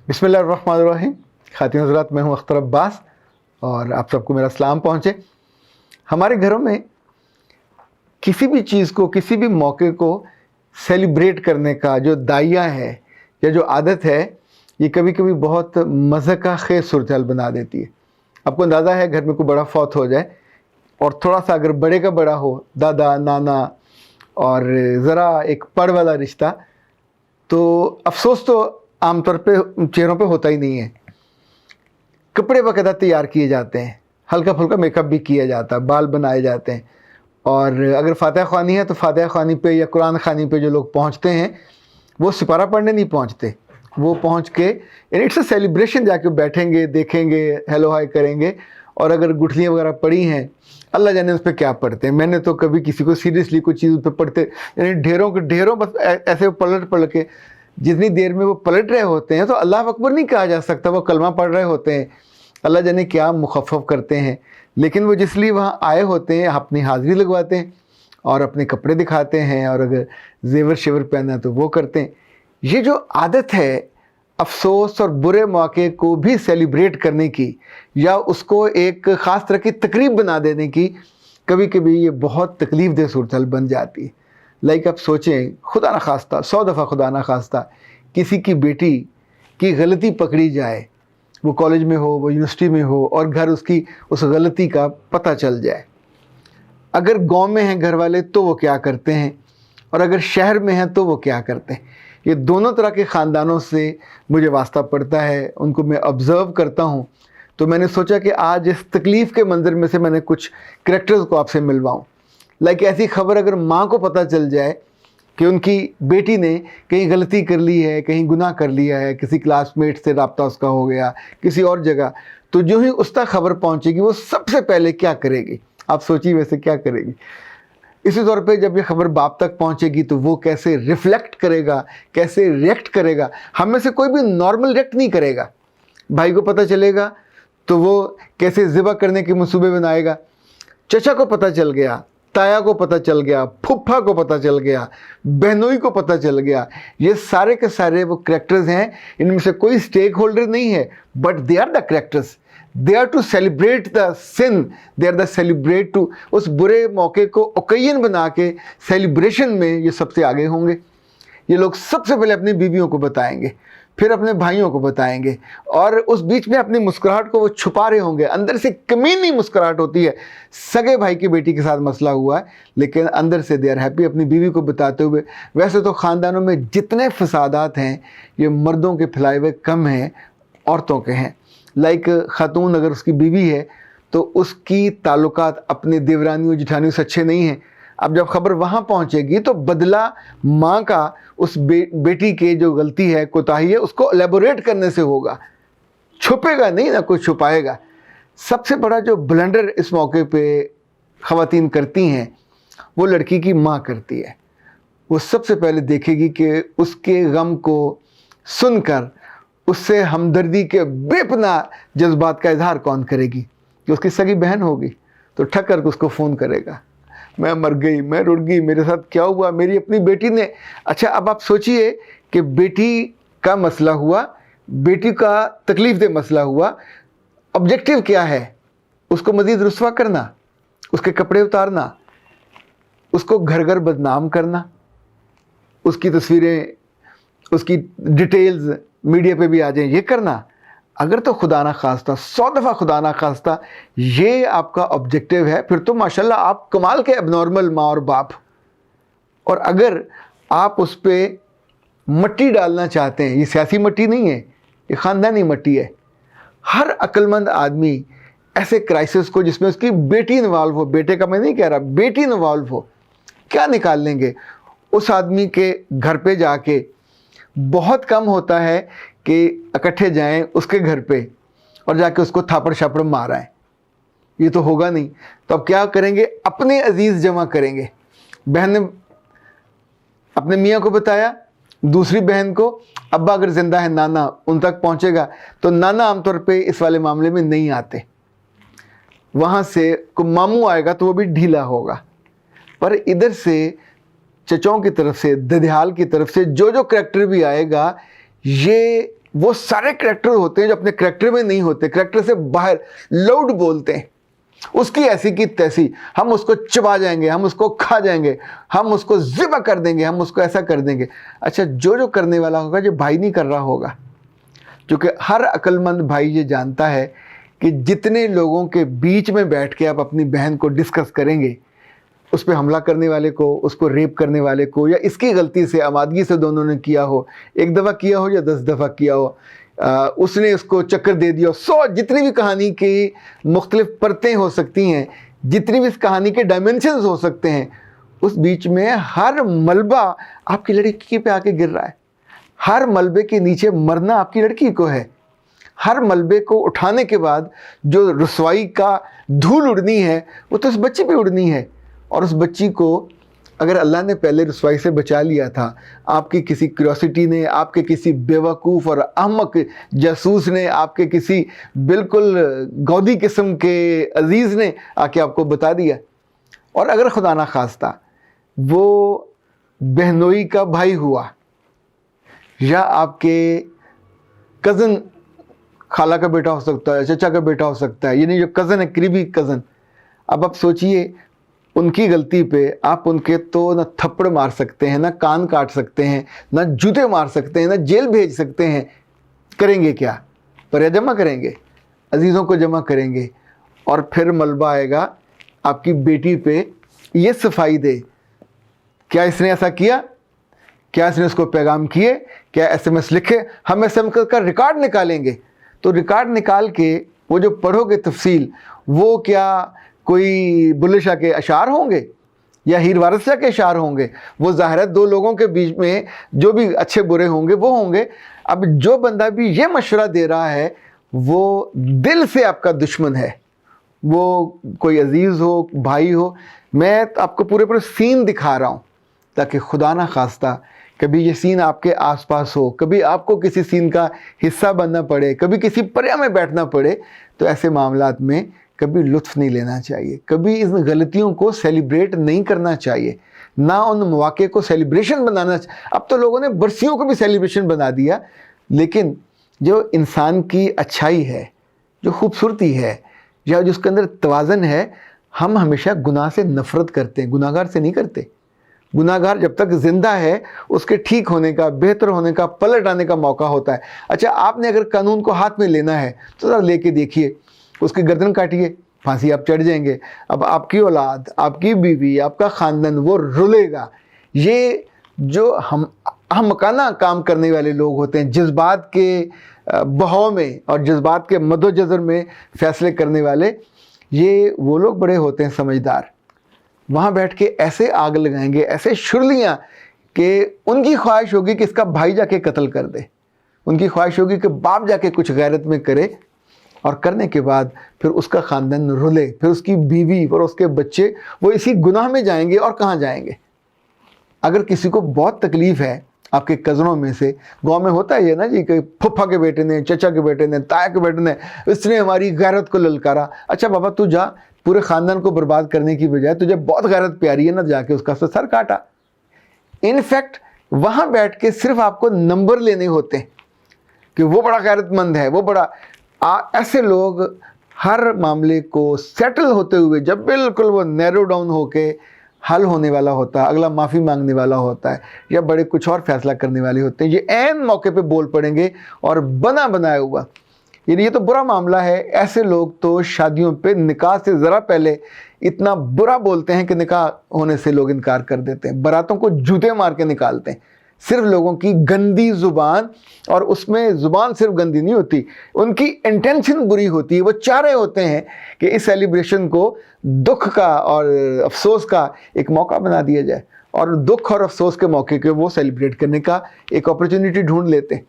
بسم اللہ الرحمن الرحیم. خواتین حضرات، میں ہوں اختر عباس اور آپ سب کو میرا سلام پہنچے. ہمارے گھروں میں کسی بھی چیز کو، کسی بھی موقع کو سیلیبریٹ کرنے کا جو دائیا ہے یا جو عادت ہے، یہ کبھی کبھی بہت مضحکہ خیز صورتحال بنا دیتی ہے. آپ کو اندازہ ہے گھر میں کوئی بڑا فوت ہو جائے اور تھوڑا سا اگر بڑے کا بڑا ہو، دادا نانا اور ذرا ایک پڑ والا رشتہ، تو افسوس تو عام طور پہ چہروں پہ ہوتا ہی نہیں ہے. کپڑے باقاعدہ تیار کیے جاتے ہیں، ہلکا پھلکا میک اپ بھی کیا جاتا ہے، بال بنائے جاتے ہیں، اور اگر فاتحہ خوانی ہے تو فاتحہ خوانی پہ یا قرآن خوانی پہ جو لوگ پہنچتے ہیں وہ سپارہ پڑھنے نہیں پہنچتے. وہ پہنچ کے یعنی اٹس اے سیلیبریشن، جا کے بیٹھیں گے، دیکھیں گے، ہیلو ہائی کریں گے. اور اگر گٹھلیاں وغیرہ پڑی ہیں، اللہ جانے اس پہ کیا پڑھتے ہیں. میں نے تو کبھی کسی کو سیریسلی کوئی چیز پہ پڑھتے، یعنی ڈھیروں کے ڈھیروں بس ایسے پلٹ کے جتنی دیر میں وہ پلٹ رہے ہوتے ہیں تو اللہ اکبر نہیں کہا جا سکتا، وہ کلمہ پڑھ رہے ہوتے ہیں. اللہ جانے کیا مخفف کرتے ہیں، لیکن وہ جس لیے وہاں آئے ہوتے ہیں اپنی حاضری لگواتے ہیں اور اپنے کپڑے دکھاتے ہیں، اور اگر زیور شیور پہنا تو وہ کرتے ہیں. یہ جو عادت ہے افسوس اور برے موقع کو بھی سیلیبریٹ کرنے کی یا اس کو ایک خاص طرح کی تقریب بنا دینے کی، کبھی کبھی یہ بہت تکلیف دہ صورتحال بن جاتی ہے. لائک آپ سوچیں، خدا نخواستہ 100 دفعہ خدا نخواستہ کسی کی بیٹی کی غلطی پکڑی جائے، وہ کالج میں ہو، وہ یونیورسٹی میں ہو، اور گھر اس کی اس غلطی کا پتہ چل جائے. اگر گاؤں میں ہیں گھر والے تو وہ کیا کرتے ہیں، اور اگر شہر میں ہیں تو وہ کیا کرتے ہیں. یہ دونوں طرح کے خاندانوں سے مجھے واسطہ پڑتا ہے، ان کو میں آبزرو کرتا ہوں. تو میں نے سوچا کہ آج اس تکلیف کے منظر میں سے میں نے کچھ کریکٹرز کو آپ سے ملواؤں. لائک ایسی خبر اگر ماں کو پتہ چل جائے کہ ان کی بیٹی نے کہیں غلطی کر لی ہے، کہیں گناہ کر لیا ہے، کسی کلاس میٹ سے رابطہ اس کا ہو گیا کسی اور جگہ، تو جو ہی اس تک خبر پہنچے گی وہ سب سے پہلے کیا کرے گی؟ آپ سوچیے ویسے کیا کرے گی. اسی طور پہ جب یہ خبر باپ تک پہنچے گی تو وہ کیسے ریفلیکٹ کرے گا، کیسے ریئیکٹ کرے گا. ہم میں سے کوئی بھی نارمل ریئیکٹ نہیں کرے گا. بھائی کو پتہ چلے گا تو وہ کیسے ذبح کرنے کے منصوبے بنائے گا. چچا کو پتہ چل گیا، تایا کو پتہ چل گیا، پھپھا کو پتہ چل گیا، بہنوئی کو پتہ چل گیا. یہ سارے کے سارے وہ کریکٹرز ہیں، ان میں سے کوئی سٹیک ہولڈر نہیں ہے، but they are the characters. They are to celebrate the sin, they are the celebrate to, اس برے موقع کو اوکیزن بنا کے سیلیبریشن میں یہ سب سے آگے ہوں گے. یہ لوگ سب سے پہلے اپنی بیویوں کو بتائیں گے، پھر اپنے بھائیوں کو بتائیں گے، اور اس بیچ میں اپنی مسکراہٹ کو وہ چھپا رہے ہوں گے. اندر سے کمینی مسکراہٹ ہوتی ہے. سگے بھائی کی بیٹی کے ساتھ مسئلہ ہوا ہے لیکن اندر سے دے آر ہیپی اپنی بیوی کو بتاتے ہوئے. ویسے تو خاندانوں میں جتنے فسادات ہیں یہ مردوں کے پھیلائے ہوئے کم ہیں، عورتوں کے ہیں. لائک خاتون اگر اس کی بیوی ہے تو اس کی تعلقات اپنے دیورانیوں جٹھانیوں سے اچھے نہیں ہیں. اب جب خبر وہاں پہنچے گی تو بدلہ ماں کا اس بیٹی کے جو غلطی ہے، کوتاہی ہے، اس کو الیبوریٹ کرنے سے ہوگا. چھپے گا نہیں، نہ کوئی چھپائے گا. سب سے بڑا جو بلنڈر اس موقع پہ خواتین کرتی ہیں وہ لڑکی کی ماں کرتی ہے. وہ سب سے پہلے دیکھے گی کہ اس کے غم کو سن کر اس سے ہمدردی کے بے پناہ جذبات کا اظہار کون کرے گی؟ کہ اس کی سگی بہن ہوگی تو ٹھک کر کے اس کو فون کرے گا، میں مر گئی، میں رڑ گئی، میرے ساتھ کیا ہوا، میری اپنی بیٹی نے. اچھا اب آپ سوچئے کہ بیٹی کا مسئلہ ہوا، بیٹی کا تکلیف دہ مسئلہ ہوا، آبجیکٹیو کیا ہے؟ اس کو مزید رسوا کرنا، اس کے کپڑے اتارنا، اس کو گھر گھر بدنام کرنا، اس کی تصویریں، اس کی ڈیٹیلز میڈیا پہ بھی آ جائیں، یہ کرنا. اگر تو خدا نہ خواستہ 100 دفعہ خدا نہ خواستہ یہ آپ کا آبجیکٹیو ہے، پھر تو ماشاءاللہ آپ کمال کے اب نارمل ماں اور باپ. اور اگر آپ اس پہ مٹی ڈالنا چاہتے ہیں، یہ سیاسی مٹی نہیں ہے، یہ خاندانی مٹی ہے. ہر عقل مند آدمی ایسے کرائسس کو جس میں اس کی بیٹی انوالو ہو، بیٹے کا میں نہیں کہہ رہا، بیٹی انوالو ہو، کیا نکال لیں گے؟ اس آدمی کے گھر پہ جا کے بہت کم ہوتا ہے کہ اکٹھے جائیں اس کے گھر پہ اور جا کے اس کو تھاپڑ شاپڑ مارائیں. یہ تو ہوگا نہیں. تو اب کیا کریں گے؟ اپنے عزیز جمع کریں گے. بہن نے اپنے میاں کو بتایا، دوسری بہن کو، ابا اگر زندہ ہے نانا ان تک پہنچے گا، تو نانا عام طور پہ اس والے معاملے میں نہیں آتے. وہاں سے کوئی ماموں آئے گا تو وہ بھی ڈھیلا ہوگا. پر ادھر سے چچوں کی طرف سے، ددیال کی طرف سے جو کریکٹر بھی آئے گا، یہ وہ سارے کریکٹر ہوتے ہیں جو اپنے کریکٹر میں نہیں ہوتے, کریکٹر سے باہر لاؤڈ بولتے ہیں, اس کی ایسی کی تیسی, ہم اس کو چبا جائیں گے, ہم اس کو کھا جائیں گے, ہم اس کو ذبح کر دیں گے, ہم اس کو ایسا کر دیں گے. اچھا جو کرنے والا ہوگا, جو بھائی نہیں کر رہا ہوگا, کیونکہ ہر عقل مند بھائی یہ جانتا ہے کہ جتنے لوگوں کے بیچ میں بیٹھ کے آپ اپنی بہن کو ڈسکس کریں گے, اس پہ حملہ کرنے والے کو, اس کو ریپ کرنے والے کو, یا اس کی غلطی سے آمادگی سے دونوں نے کیا ہو, 1 دفعہ کیا ہو یا 10 دفعہ کیا ہو, اس نے اس کو چکر دے دیا, 100 جتنی بھی کہانی کی مختلف پرتیں ہو سکتی ہیں, جتنی بھی اس کہانی کے ڈائمنشنز ہو سکتے ہیں, اس بیچ میں ہر ملبہ آپ کی لڑکی پہ آ کے گر رہا ہے, ہر ملبے کے نیچے مرنا آپ کی لڑکی کو ہے, ہر ملبے کو اٹھانے کے بعد جو رسوائی کا دھول اڑنی ہے وہ تو اس بچی پہ اڑنی ہے. اور اس بچی کو اگر اللہ نے پہلے رسوائی سے بچا لیا تھا, آپ کی کسی کیوریوسٹی نے, آپ کے کسی بیوقوف اور احمق جاسوس نے, آپ کے کسی بالکل گودی قسم کے عزیز نے آ کے آپ کو بتا دیا, اور اگر خدا نہ خواستہ وہ بہنوئی کا بھائی ہوا, یا آپ کے کزن, خالہ کا بیٹا ہو سکتا ہے, چچا کا بیٹا ہو سکتا ہے, یعنی جو کزن ہے, قریبی کزن, اب آپ سوچئے ان کی غلطی پہ آپ ان کے تو نہ تھپڑ مار سکتے ہیں, نہ کان کاٹ سکتے ہیں, نہ جوتے مار سکتے ہیں, نہ جیل بھیج سکتے ہیں. کریں گے کیا؟ پر جمع کریں گے, عزیزوں کو جمع کریں گے, اور پھر ملبہ آئے گا آپ کی بیٹی پہ, یہ صفائی دے, کیا اس نے ایسا کیا, کیا اس نے اس کو پیغام کیے, کیا SMS لکھے, ہم SMS کا ریکارڈ نکالیں گے. تو ریکارڈ نکال کے وہ جو پڑھو گے تفصیل, وہ کیا کوئی بلے شاہ کے اشعار ہوں گے یا ہیر وارث شاہ کے اشعار ہوں گے؟ وہ ظاہر ہے 2 لوگوں کے بیچ میں جو بھی اچھے برے ہوں گے وہ ہوں گے. اب جو بندہ بھی یہ مشورہ دے رہا ہے وہ دل سے آپ کا دشمن ہے, وہ کوئی عزیز ہو, بھائی ہو. میں آپ کو پورے سین دکھا رہا ہوں تاکہ خدا نہ خواستہ کبھی یہ سین آپ کے آس پاس ہو, کبھی آپ کو کسی سین کا حصہ بننا پڑے, کبھی کسی پریا میں بیٹھنا پڑے, تو ایسے معاملات میں کبھی لطف نہیں لینا چاہیے, کبھی ان غلطیوں کو سیلیبریٹ نہیں کرنا چاہیے, نہ ان مواقع کو سیلیبریشن بنانا چاہیے. اب تو لوگوں نے برسیوں کو بھی سیلیبریشن بنا دیا, لیکن جو انسان کی اچھائی ہے, جو خوبصورتی ہے, یا جس کے اندر توازن ہے, ہم ہمیشہ گناہ سے نفرت کرتے ہیں, گناہ گار سے نہیں کرتے. گناہ گار جب تک زندہ ہے اس کے ٹھیک ہونے کا, بہتر ہونے کا, پلٹ آنے کا موقع ہوتا ہے. اچھا آپ نے اگر قانون کو ہاتھ میں لینا ہے تو ذرا لے کے دیکھیے, اس کی گردن کاٹیے, پھانسی آپ چڑھ جائیں گے. اب آپ کی اولاد, آپ کی بیوی, آپ کا خاندان وہ رلے گا. یہ جو ہم مکانہ کام کرنے والے لوگ ہوتے ہیں, جذبات کے بہاؤ میں اور جذبات کے مد و جزر میں فیصلے کرنے والے, یہ وہ لوگ بڑے ہوتے ہیں سمجھدار. وہاں بیٹھ کے ایسے آگ لگائیں گے, ایسے شرلیاں, کہ ان کی خواہش ہوگی کہ اس کا بھائی جا کے قتل کر دے, ان کی خواہش ہوگی کہ باپ جا کے کچھ غیرت میں کرے, اور کرنے کے بعد پھر اس کا خاندان رلے, پھر اس کی بیوی اور اس کے بچے وہ اسی گناہ میں جائیں گے. اور کہاں جائیں گے؟ اگر کسی کو بہت تکلیف ہے آپ کے کزنوں میں سے, گاؤں میں ہوتا ہے یہ نا جی, کہ پھپھا کے بیٹے نے, چچا کے بیٹے نے, تایا کے بیٹے نے, اس نے ہماری غیرت کو للکارا. اچھا بابا تو جا, پورے خاندان کو برباد کرنے کی بجائے تجھے بہت غیرت پیاری ہے نا, جا کے اس کا سر کاٹا. انفیکٹ وہاں بیٹھ کے صرف آپ کو نمبر لینے ہوتے ہیں کہ وہ بڑا غیرت مند ہے, وہ بڑا. ایسے لوگ ہر معاملے کو سیٹل ہوتے ہوئے, جب بالکل وہ نیرو ڈاؤن ہو کے حل ہونے والا ہوتا ہے, اگلا معافی مانگنے والا ہوتا ہے, یا بڑے کچھ اور فیصلہ کرنے والے ہوتے ہیں, یہ عین موقع پہ بول پڑیں گے اور بنایا ہوا. یعنی یہ تو برا معاملہ ہے. ایسے لوگ تو شادیوں پہ نکاح سے ذرا پہلے اتنا برا بولتے ہیں کہ نکاح ہونے سے لوگ انکار کر دیتے ہیں, براتوں کو جوتے مار کے نکالتے ہیں. صرف لوگوں کی گندی زبان, اور اس میں زبان صرف گندی نہیں ہوتی, ان کی انٹینشن بری ہوتی ہے. وہ چاہ رہے ہوتے ہیں کہ اس سیلیبریشن کو دکھ کا اور افسوس کا ایک موقع بنا دیا جائے, اور دکھ اور افسوس کے موقع کے وہ سیلیبریٹ کرنے کا ایک اپرچونٹی ڈھونڈ لیتے ہیں.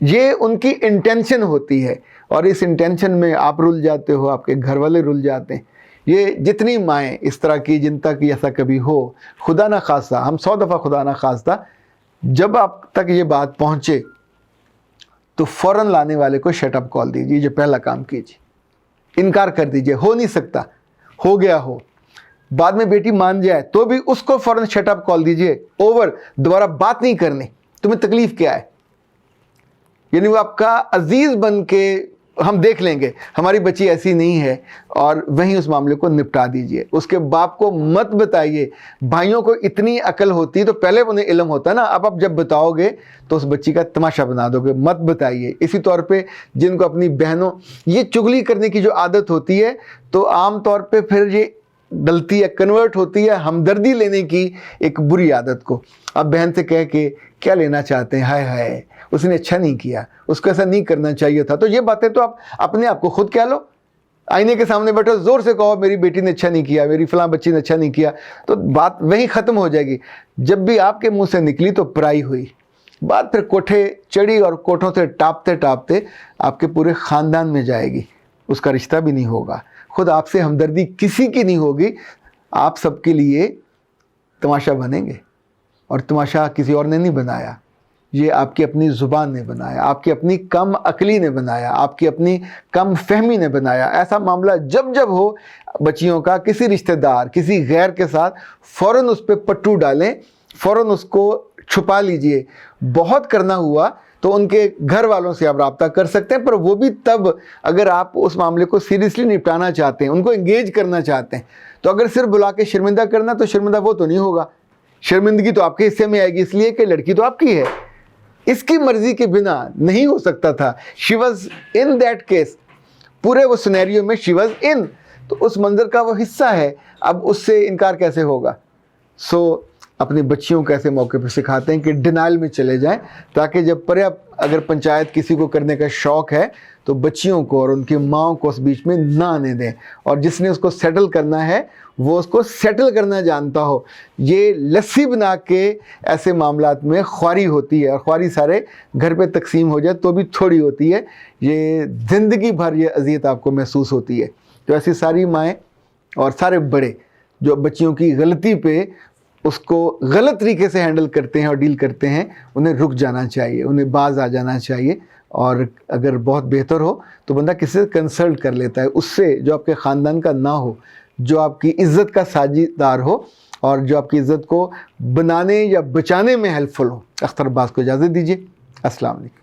یہ ان کی انٹینشن ہوتی ہے, اور اس انٹینشن میں آپ رل جاتے ہو, آپ کے گھر والے رل جاتے ہیں. یہ جتنی مائیں اس طرح کی جن تک ایسا کبھی ہو, خدا نہ خواستہ, ہم 100 دفعہ خدا نہ خواستہ, جب آپ تک یہ بات پہنچے تو فوراً لانے والے کو شٹ اپ کال دیجیے. جو پہلا کام کیجیے, انکار کر دیجیے. ہو نہیں سکتا, ہو گیا ہو, بعد میں بیٹی مان جائے تو بھی اس کو فوراً شٹ اپ کال دیجیے. اوور, دوبارہ بات نہیں کرنی. تمہیں تکلیف کیا ہے؟ یعنی وہ آپ کا عزیز بن کے ہم دیکھ لیں گے ہماری بچی ایسی نہیں ہے، اور وہیں اس معاملے کو نپٹا دیجئے۔ اس کے باپ کو مت بتائیے۔ بھائیوں کو اتنی عقل ہوتی تو پہلے انہیں علم ہوتا نا، اب آپ جب بتاؤ گے تو اس بچی کا تماشا بنا دو گے، مت بتائیے۔ اسی طور پہ جن کو اپنی بہنوں یہ چغلی کرنے کی جو عادت ہوتی ہے، تو عام طور پہ پھر یہ غلطی ہے، کنورٹ ہوتی ہے ہمدردی لینے کی ایک بری عادت کو۔ اب بہن سے کہہ کے کیا لینا چاہتے ہیں، ہائے ہائے اس نے اچھا نہیں کیا، اس کو ایسا نہیں کرنا چاہیے تھا، تو یہ باتیں تو آپ اپنے آپ کو خود کہہ لو۔ آئینے کے سامنے بیٹھو، زور سے کہو میری بیٹی نے اچھا نہیں کیا، میری فلاں بچی نے اچھا نہیں کیا، تو بات وہیں ختم ہو جائے گی۔ جب بھی آپ کے منہ سے نکلی تو پرائی ہوئی بات، پھر کوٹھے چڑھی اور کوٹھوں سے ٹاپتے ٹاپتے آپ کے پورے خاندان میں جائے گی، اس کا رشتہ بھی نہیں ہوگا، خود آپ سے ہمدردی کسی کی نہیں ہوگی، آپ سب کے لیے تماشا بنیں گے۔ اور تماشا کسی اور نے نہیں بنایا، یہ آپ کی اپنی زبان نے بنایا، آپ کی اپنی کم عقلی نے بنایا، آپ کی اپنی کم فہمی نے بنایا۔ ایسا معاملہ جب جب ہو بچیوں کا کسی رشتہ دار کسی غیر کے ساتھ، فوراً اس پہ پٹو ڈالیں، فوراً اس کو چھپا لیجئے۔ بہت کرنا ہوا تو ان کے گھر والوں سے آپ رابطہ کر سکتے ہیں، پر وہ بھی تب اگر آپ اس معاملے کو سیریسلی نپٹانا چاہتے ہیں، ان کو انگیج کرنا چاہتے ہیں۔ تو اگر صرف بلا کے شرمندہ کرنا، تو شرمندہ وہ تو نہیں ہوگا، شرمندگی تو آپ کے حصے میں آئے گی، اس لیے کہ لڑکی تو آپ کی ہے، اس کی مرضی کے بنا نہیں ہو سکتا تھا۔ She was in that case, پورے وہ سینیریو میں شی واز ان، تو اس منظر کا وہ حصہ ہے، اب اس سے انکار کیسے ہوگا؟ سو اپنی بچیوں کو ایسے موقع پہ سکھاتے ہیں کہ ڈینائل میں چلے جائیں، تاکہ جب پرے اگر پنچایت کسی کو کرنے کا شوق ہے تو بچیوں کو اور ان کی ماں کو اس بیچ میں نہ آنے دیں، اور جس نے اس کو سیٹل کرنا ہے وہ اس کو سیٹل کرنا جانتا ہو۔ یہ لسی بنا کے ایسے معاملات میں خواری ہوتی ہے، اور خواری سارے گھر پہ تقسیم ہو جائے تو بھی تھوڑی ہوتی ہے، یہ زندگی بھر یہ اذیت آپ کو محسوس ہوتی ہے۔ تو ایسی ساری مائیں اور سارے بڑے جو بچیوں کی غلطی پہ اس کو غلط طریقے سے ہینڈل کرتے ہیں اور ڈیل کرتے ہیں، انہیں رک جانا چاہیے، انہیں باز آ جانا چاہیے، اور اگر بہت بہتر ہو تو بندہ کسی سے کنسلٹ کر لیتا ہے، اس سے جو آپ کے خاندان کا نہ ہو، جو آپ کی عزت کا ساجیدار ہو، اور جو آپ کی عزت کو بنانے یا بچانے میں ہیلپ فل ہو۔ اختر عباس کو اجازت دیجیے، السلام علیکم۔